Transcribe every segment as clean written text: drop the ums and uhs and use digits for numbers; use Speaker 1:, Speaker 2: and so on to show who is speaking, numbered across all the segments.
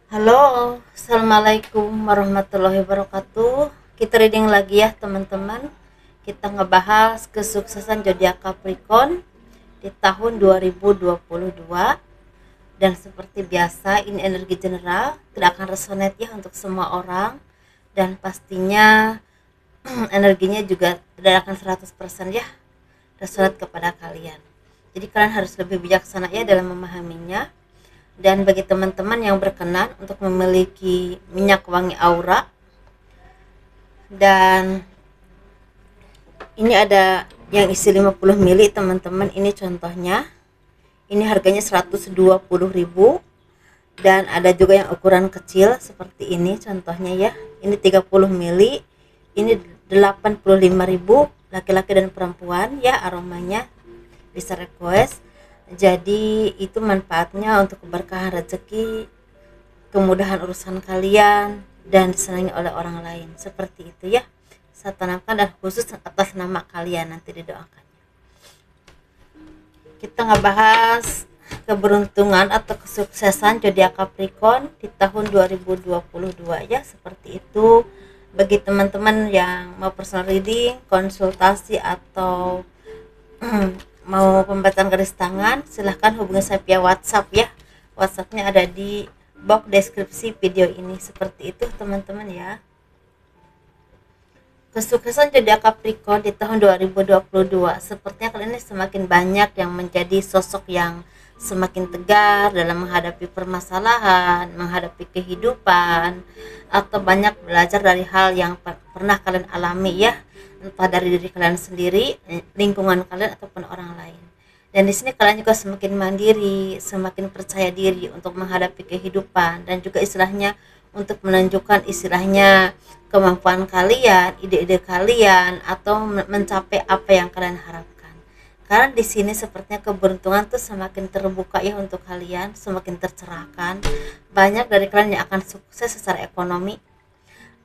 Speaker 1: Halo, assalamualaikum warahmatullahi wabarakatuh. Kita reading lagi ya teman-teman. Kita ngebahas kesuksesan zodiak Capricorn di tahun 2022. Dan seperti biasa, ini energi general, tidak akan resonate ya untuk semua orang. Dan pastinya energinya juga tidak akan 100% ya resonate kepada kalian. Jadi kalian harus lebih bijaksana ya dalam memahaminya. Dan bagi teman-teman yang berkenan untuk memiliki minyak wangi aura, dan ini ada yang isi 50 ml teman-teman, ini contohnya. Ini harganya 120.000, dan ada juga yang ukuran kecil seperti ini contohnya ya. Ini 30 ml, ini 85.000, laki-laki dan perempuan ya, aromanya bisa request. Jadi itu manfaatnya untuk keberkahan rezeki, kemudahan urusan kalian, dan disenangi oleh orang lain. Seperti itu ya. Saya tanamkan dan khusus atas nama kalian, nanti didoakan. Kita ngebahas keberuntungan atau kesuksesan zodiak Capricorn di tahun 2022 ya, seperti itu. Bagi teman-teman yang mau personal reading, konsultasi, atau mau pembacaan garis tangan, silahkan hubungi saya via WhatsApp ya. WhatsAppnya ada di box deskripsi video ini. Seperti itu teman-teman ya. Kesuksesan zodiak Capricorn di tahun 2022, sepertinya kali ini semakin banyak yang menjadi sosok yang semakin tegar dalam menghadapi permasalahan, menghadapi kehidupan, atau banyak belajar dari hal yang pernah kalian alami ya, entah dari diri kalian sendiri, lingkungan kalian, ataupun orang lain. Dan di sini kalian juga semakin mandiri, semakin percaya diri untuk menghadapi kehidupan, dan juga istilahnya untuk menunjukkan istilahnya kemampuan kalian, ide-ide kalian, atau mencapai apa yang kalian harapkan. Karena di sini sepertinya keberuntungan tuh semakin terbuka ya untuk kalian, semakin tercerahkan. Banyak dari kalian yang akan sukses secara ekonomi,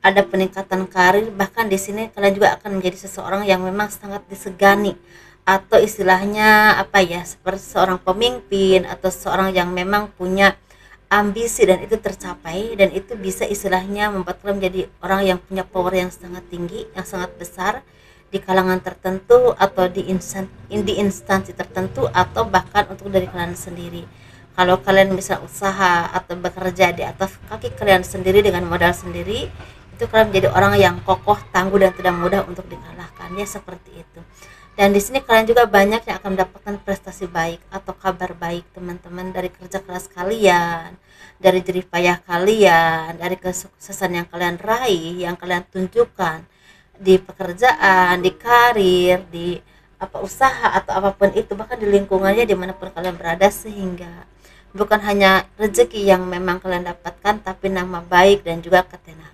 Speaker 1: ada peningkatan karir, bahkan di sini kalian juga akan menjadi seseorang yang memang sangat disegani, atau istilahnya apa ya, seperti seorang pemimpin atau seorang yang memang punya ambisi dan itu tercapai, dan itu bisa istilahnya membuat kalian menjadi orang yang punya power yang sangat tinggi, yang sangat besar di kalangan tertentu, atau di instansi tertentu, atau bahkan untuk dari kalian sendiri. Kalau kalian bisa usaha atau bekerja di atas kaki kalian sendiri dengan modal sendiri, itu kalian menjadi orang yang kokoh, tangguh, dan tidak mudah untuk dikalahkan ya, seperti itu. Dan di sini kalian juga banyak yang akan mendapatkan prestasi baik atau kabar baik teman-teman, dari kerja keras kalian, dari jerih payah kalian, dari kesuksesan yang kalian raih, yang kalian tunjukkan di pekerjaan, di karir, di apa usaha atau apapun itu, bahkan di lingkungannya dimanapun kalian berada, sehingga bukan hanya rezeki yang memang kalian dapatkan, tapi nama baik dan juga ketenaran.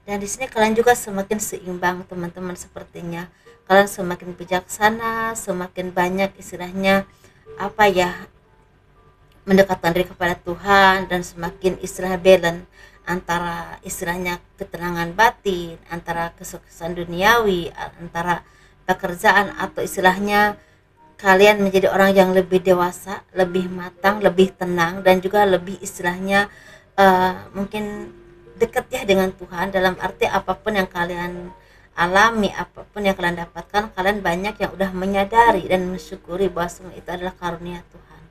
Speaker 1: Dan di sini kalian juga semakin seimbang teman-teman, sepertinya kalian semakin bijaksana, semakin banyak istilahnya apa ya, mendekatkan diri kepada Tuhan, dan semakin istilah balance antara istilahnya ketenangan batin, antara kesuksesan duniawi, antara pekerjaan, atau istilahnya kalian menjadi orang yang lebih dewasa, lebih matang, lebih tenang, dan juga lebih istilahnya mungkin dekat ya dengan Tuhan, dalam arti apapun yang kalian alami, apapun yang kalian dapatkan, kalian banyak yang udah menyadari dan mensyukuri bahwa semua itu adalah karunia Tuhan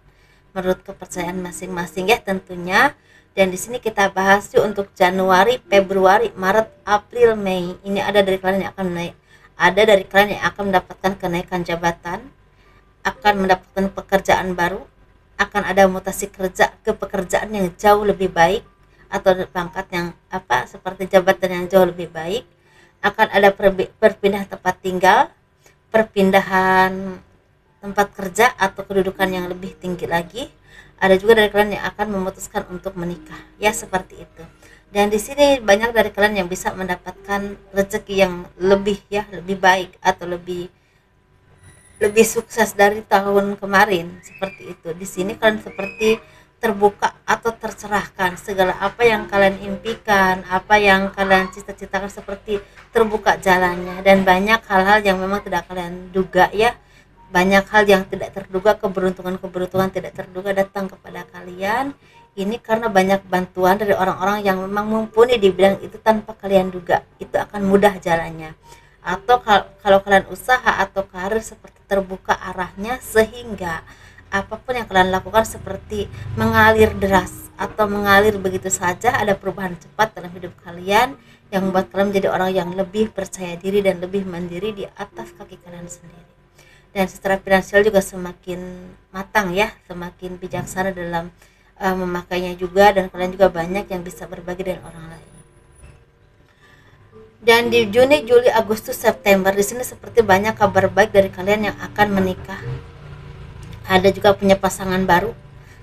Speaker 1: menurut kepercayaan masing-masing ya tentunya. Dan di sini kita bahas yuk untuk Januari, Februari, Maret, April, Mei. Ini ada dari kalian yang akan naik, ada dari kalian yang akan mendapatkan kenaikan jabatan, akan mendapatkan pekerjaan baru, akan ada mutasi kerja ke pekerjaan yang jauh lebih baik, atau pangkat yang apa, seperti jabatan yang jauh lebih baik. Akan ada perpindahan tempat tinggal, perpindahan tempat kerja, atau kedudukan yang lebih tinggi lagi. Ada juga dari kalian yang akan memutuskan untuk menikah ya, seperti itu. Dan di sini banyak dari kalian yang bisa mendapatkan rezeki yang lebih ya, lebih baik, atau lebih sukses dari tahun kemarin, seperti itu. Di sini kalian seperti terbuka atau tercerahkan, segala apa yang kalian impikan, apa yang kalian cita-citakan, seperti terbuka jalannya. Dan banyak hal-hal yang memang tidak kalian duga ya, banyak hal yang tidak terduga, keberuntungan tidak terduga datang kepada kalian. Ini karena banyak bantuan dari orang-orang yang memang mumpuni di bidang itu tanpa kalian duga. Itu akan mudah jalannya. Atau kalau kalian usaha atau karir seperti terbuka arahnya, sehingga apapun yang kalian lakukan seperti mengalir deras atau mengalir begitu saja. Ada perubahan cepat dalam hidup kalian yang membuat kalian menjadi orang yang lebih percaya diri dan lebih mandiri di atas kaki kalian sendiri. Dan secara finansial juga semakin matang ya, semakin bijaksana dalam memakainya juga, dan kalian juga banyak yang bisa berbagi dengan orang lain. Dan di Juni, Juli, Agustus, September di sini seperti banyak kabar baik dari kalian yang akan menikah. Ada juga punya pasangan baru,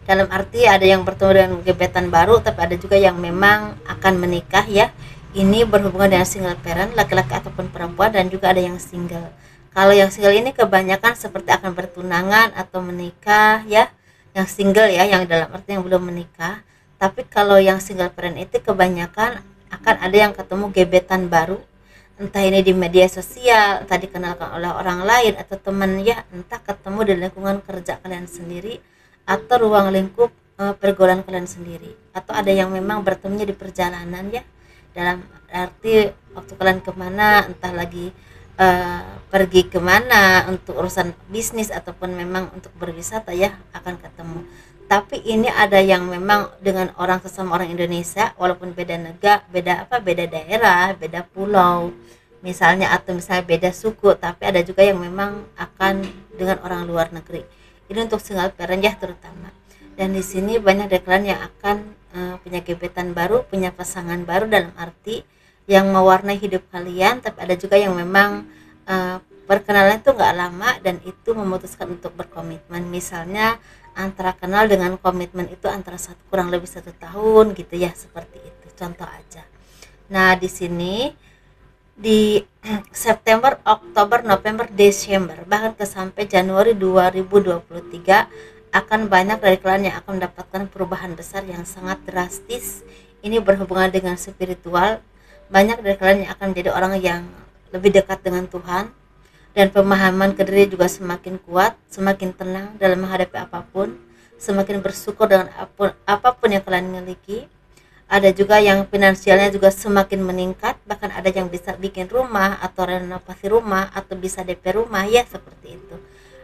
Speaker 1: dalam arti ada yang bertemu dengan gebetan baru, tapi ada juga yang memang akan menikah ya. Ini berhubungan dengan single parent, laki-laki ataupun perempuan, dan juga ada yang single. Kalau yang single ini kebanyakan seperti akan bertunangan atau menikah ya. Yang single ya, yang dalam arti yang belum menikah. Tapi kalau yang single parent itu kebanyakan akan ada yang ketemu gebetan baru, entah ini di media sosial, entah dikenalkan oleh orang lain atau teman ya, entah ketemu di lingkungan kerja kalian sendiri atau ruang lingkup pergaulan kalian sendiri, atau ada yang memang bertemunya di perjalanan ya, dalam arti waktu kalian kemana, entah lagi pergi kemana untuk urusan bisnis ataupun memang untuk berwisata ya, akan ketemu. Tapi ini ada yang memang dengan orang sesama orang Indonesia, walaupun beda negara, beda daerah, beda pulau misalnya, atau misalnya beda suku, tapi ada juga yang memang akan dengan orang luar negeri. Ini untuk single parent ya terutama. Dan di sini banyak dari kalian yang akan punya gebetan baru, punya pasangan baru, dalam arti yang mewarnai hidup kalian. Tapi ada juga yang memang perkenalan itu nggak lama dan itu memutuskan untuk berkomitmen. Misalnya antara kenal dengan komitmen itu antara kurang lebih 1 tahun gitu ya, seperti itu contoh aja. Nah di sini di September, Oktober, November, Desember, bahkan ke sampai Januari 2023 akan banyak dari kalian yang akan mendapatkan perubahan besar yang sangat drastis. Ini berhubungan dengan spiritual. Banyak dari kalian yang akan menjadi orang yang lebih dekat dengan Tuhan, dan pemahaman ke diri juga semakin kuat, semakin tenang dalam menghadapi apapun, semakin bersyukur dengan apapun yang kalian miliki. Ada juga yang finansialnya juga semakin meningkat, bahkan ada yang bisa bikin rumah atau renovasi rumah atau bisa DP rumah ya, seperti itu.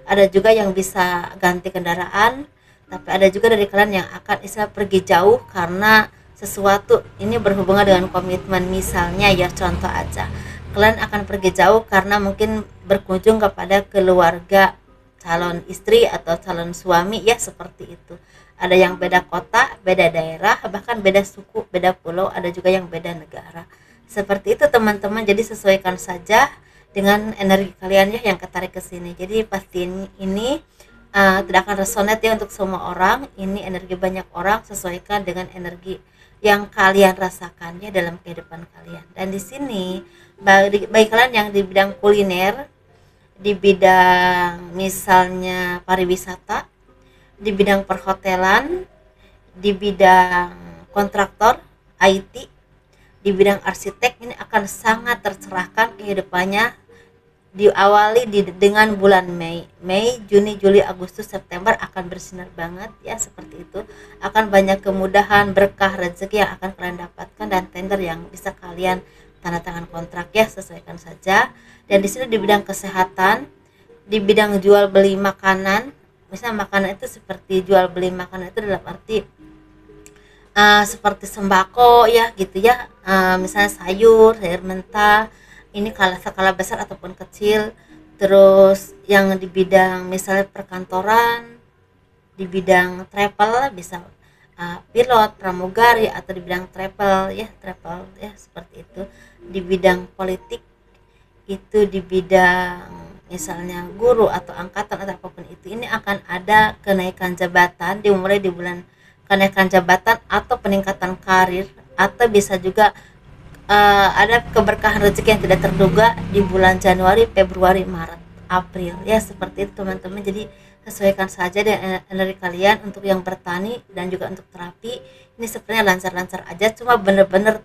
Speaker 1: Ada juga yang bisa ganti kendaraan, tapi ada juga dari kalian yang akan bisa pergi jauh karena sesuatu. Ini berhubungan dengan komitmen, misalnya ya contoh aja, kalian akan pergi jauh karena mungkin berkunjung kepada keluarga calon istri atau calon suami ya, seperti itu. Ada yang beda kota, beda daerah, bahkan beda suku, beda pulau, ada juga yang beda negara. Seperti itu teman-teman, jadi sesuaikan saja dengan energi kalian ya yang ketarik ke sini. Jadi pasti ini tidak akan resonate ya untuk semua orang. Ini energi banyak orang, sesuaikan dengan energi yang kalian rasakan ya dalam kehidupan kalian. Dan di sini bagi kalian yang di bidang kuliner, di bidang misalnya pariwisata, di bidang perhotelan, di bidang kontraktor, IT, di bidang arsitek, ini akan sangat tercerahkan kehidupannya. Diawali dengan bulan Mei, Juni, Juli, Agustus, September akan bersinar banget ya, seperti itu. Akan banyak kemudahan, berkah, rezeki yang akan kalian dapatkan, dan tender yang bisa kalian tanda tangan kontrak ya, sesuaikan saja. Dan di sini di bidang kesehatan, di bidang jual beli makanan, misalnya makanan itu seperti jual beli makanan itu dalam arti seperti sembako ya gitu ya, misalnya sayur mentah, ini skala besar ataupun kecil. Terus yang di bidang misalnya perkantoran, di bidang travel bisa pilot, pramugari, atau di bidang travel ya seperti itu. Di bidang politik itu, di bidang misalnya guru atau angkatan atau apapun itu, ini akan ada kenaikan jabatan, dimulai di bulan kenaikan jabatan atau peningkatan karir, atau bisa juga ada keberkahan rezeki yang tidak terduga di bulan Januari, Februari, Maret, April ya, seperti itu teman-teman. Jadi sesuaikan saja dengan energi kalian. Untuk yang bertani dan juga untuk terapi, ini sebenarnya lancar-lancar aja, cuma benar-benar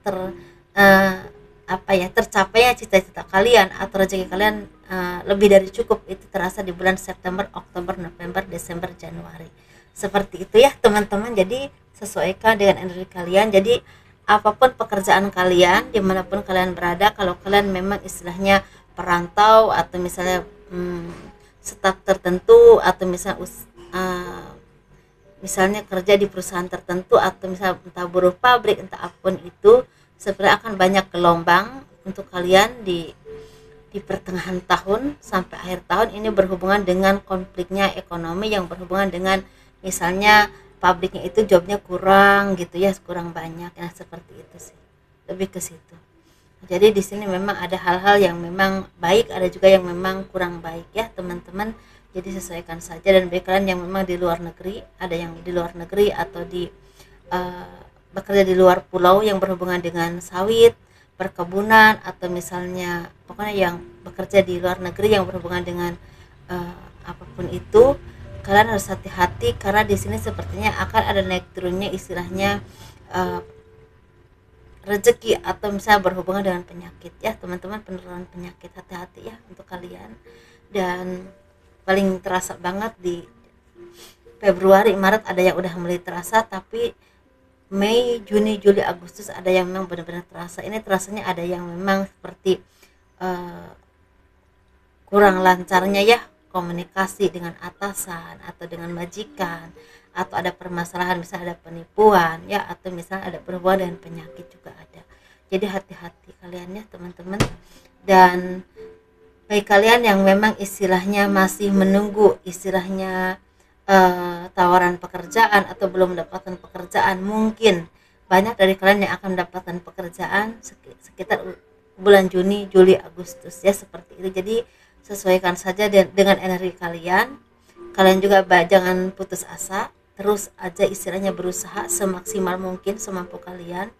Speaker 1: tercapainya cita-cita kalian atau rezeki kalian lebih dari cukup, itu terasa di bulan September, Oktober, November, Desember, Januari. Seperti itu ya teman-teman. Jadi sesuaikan dengan energi kalian. Jadi apapun pekerjaan kalian, dimanapun kalian berada, kalau kalian memang istilahnya perantau atau misalnya staf tertentu, atau misalnya kerja di perusahaan tertentu, atau misalnya entah buruh pabrik, entah apapun itu, sebenarnya akan banyak gelombang untuk kalian di pertengahan tahun sampai akhir tahun ini, berhubungan dengan konfliknya ekonomi yang berhubungan dengan misalnya pabriknya itu jobnya kurang gitu ya, kurang banyak. Nah seperti itu sih, lebih ke situ. Jadi di sini memang ada hal-hal yang memang baik, ada juga yang memang kurang baik ya teman-teman. Jadi sesuaikan saja. Dan bagi kalian yang memang di luar negeri, ada yang di luar negeri atau di bekerja di luar pulau yang berhubungan dengan sawit, perkebunan, atau misalnya pokoknya yang bekerja di luar negeri yang berhubungan dengan apapun itu, kalian harus hati-hati karena di sini sepertinya akan ada naik turunnya istilahnya rezeki, atau misalnya berhubungan dengan penyakit ya teman-teman, penurunan penyakit. Hati-hati ya untuk kalian. Dan paling terasa banget di Februari Maret ada yang udah mulai terasa, tapi Mei, Juni, Juli, Agustus ada yang memang benar-benar terasa. Ini terasanya ada yang memang seperti kurang lancarnya ya komunikasi dengan atasan atau dengan majikan, atau ada permasalahan, misalnya ada penipuan ya, atau misalnya ada berhubungan dengan penyakit juga ada. Jadi hati-hati kalian ya teman-teman. Dan bagi kalian yang memang istilahnya masih menunggu istilahnya tawaran pekerjaan atau belum mendapatkan pekerjaan, mungkin banyak dari kalian yang akan mendapatkan pekerjaan sekitar bulan Juni, Juli, Agustus ya, seperti itu. Jadi sesuaikan saja dengan energi kalian. Kalian juga jangan putus asa, terus aja istilahnya berusaha semaksimal mungkin semampu kalian,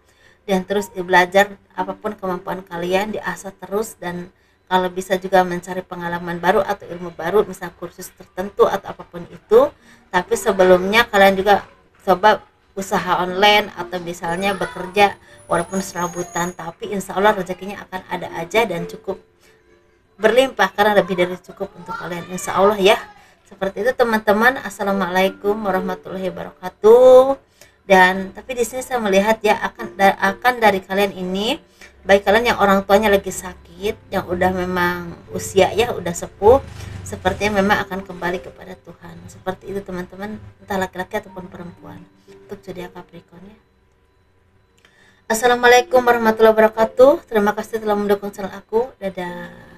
Speaker 1: dan terus belajar apapun kemampuan kalian, diasah terus. Dan kalau bisa juga mencari pengalaman baru atau ilmu baru, misal kursus tertentu atau apapun itu. Tapi sebelumnya kalian juga coba usaha online atau misalnya bekerja walaupun serabutan, tapi insya Allah rezekinya akan ada aja dan cukup berlimpah karena lebih dari cukup untuk kalian, insya Allah ya. Seperti itu teman-teman. Assalamualaikum warahmatullahi wabarakatuh. Dan tapi di sini saya melihat ya akan dari kalian ini, baik kalian yang orang tuanya lagi sakit, yang udah memang usia ya udah sepuh, sepertinya memang akan kembali kepada Tuhan. Seperti itu teman-teman, entah laki-laki ataupun perempuan, untuk zodiak Capricorn ya. Assalamualaikum warahmatullahi wabarakatuh. Terima kasih telah mendukung channel aku. Dadah.